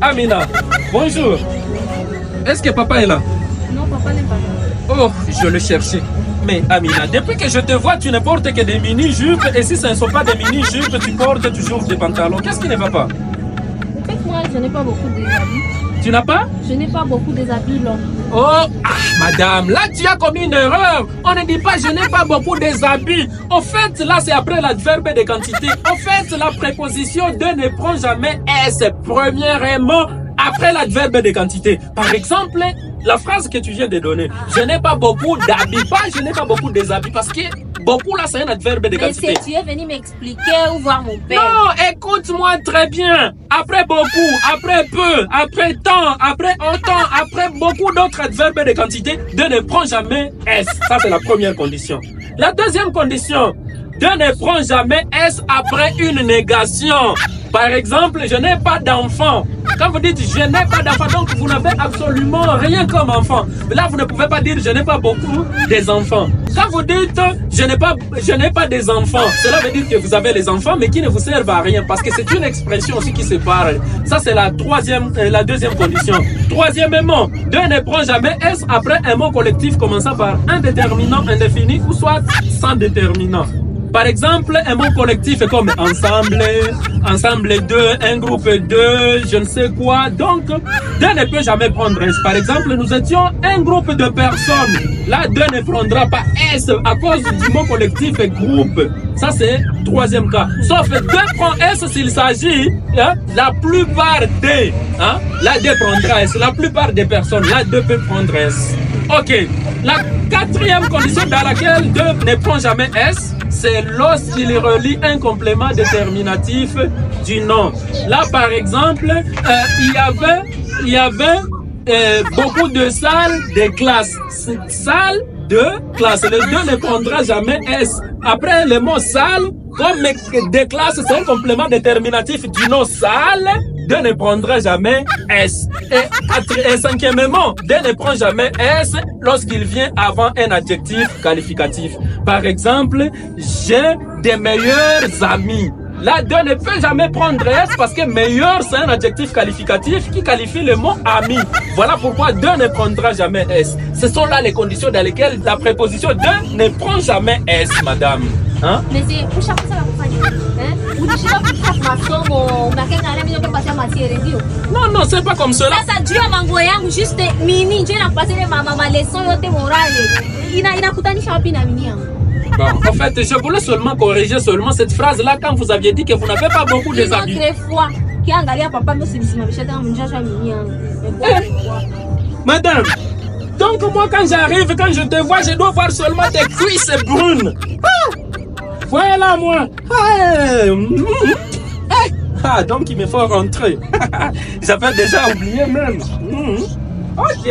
Amina, bonjour. Est-ce que papa est là? Non, papa n'est pas là. Oh, je le cherchais. Mais Amina, depuis que je te vois, tu ne portes que des mini-jupes. Et si ce ne sont pas des mini-jupes, tu portes toujours des pantalons. Qu'est-ce qui ne va pas? En fait, moi, je n'ai pas beaucoup de habits. Tu n'as pas? Je n'ai pas beaucoup de habits longs. Oh, madame, là tu as commis une erreur. On ne dit pas je n'ai pas beaucoup des habits. En fait, là c'est après l'adverbe de quantité. En fait, la préposition de ne prend jamais S. Premièrement, après l'adverbe de quantité. Par exemple, la phrase que tu viens de donner. Je n'ai pas beaucoup d'habits. Pas je n'ai pas beaucoup des habits. Parce que beaucoup là c'est un adverbe de quantité. Mais tu es venu m'expliquer où voir mon père. Non, écoute-moi très bien. Après beaucoup, après peu, après tant, après autant, après beaucoup d'autres adverbes de quantité, de ne prend jamais S. Ça, c'est la première condition. La deuxième condition, de ne prend jamais S après une négation. Par exemple, je n'ai pas d'enfant. Quand vous dites je n'ai pas d'enfant, donc vous n'avez absolument rien comme enfant. Là, vous ne pouvez pas dire je n'ai pas beaucoup des enfants. Quand vous dites je n'ai pas des enfants, cela veut dire que vous avez les enfants, mais qui ne vous servent à rien, parce que c'est une expression aussi qui se parle. Ça, c'est la deuxième condition. Troisièmement, de ne prend jamais S après un mot collectif commençant par un déterminant indéfini ou soit sans déterminant. Par exemple, un mot collectif est comme ensemble, ensemble deux, un groupe deux, je ne sais quoi. Donc, deux ne peut jamais prendre S. Par exemple, nous étions un groupe de personnes. Là, deux ne prendra pas S à cause du mot collectif et groupe. Ça, c'est troisième cas. Sauf deux prend S s'il s'agit, la plupart des, là, deux prendra S. La plupart des personnes, là, deux peut prendre S. Ok. La quatrième condition dans laquelle deux ne prend jamais S, c'est lorsqu'il relie un complément déterminatif du nom. Là, par exemple, il y avait beaucoup de salles de classe. Salle de classe. Le 2 ne prendra jamais S. Après, le mot salle, comme des classes, c'est un complément déterminatif du nom salle, 2 ne prendra jamais S. Et cinquièmement, 2 ne prend jamais S lorsqu'il vient avant un adjectif qualificatif. Par exemple, j'ai des meilleurs amis. Là, 2 ne peut jamais prendre S parce que meilleur, c'est un adjectif qualificatif qui qualifie le mot ami. Voilà pourquoi 2 ne prendra jamais S. Ce sont là les conditions dans lesquelles la préposition 2 ne prend jamais S, madame. Hein? Mais c'est pour chaque fois Non, c'est pas comme cela. Ça dure mango yangu juste mini je na passer ma leçon yote morale. Inakutanisha wapi na mini yangu? Bon, en fait, je voulais seulement corriger cette phrase-là quand vous aviez dit que vous n'avez pas beaucoup de amis. Madame, donc moi quand j'arrive, quand je te vois, je dois voir seulement tes cuisses brunes. Voilà moi. Donc il me faut rentrer. J'avais déjà oublié même. Ok.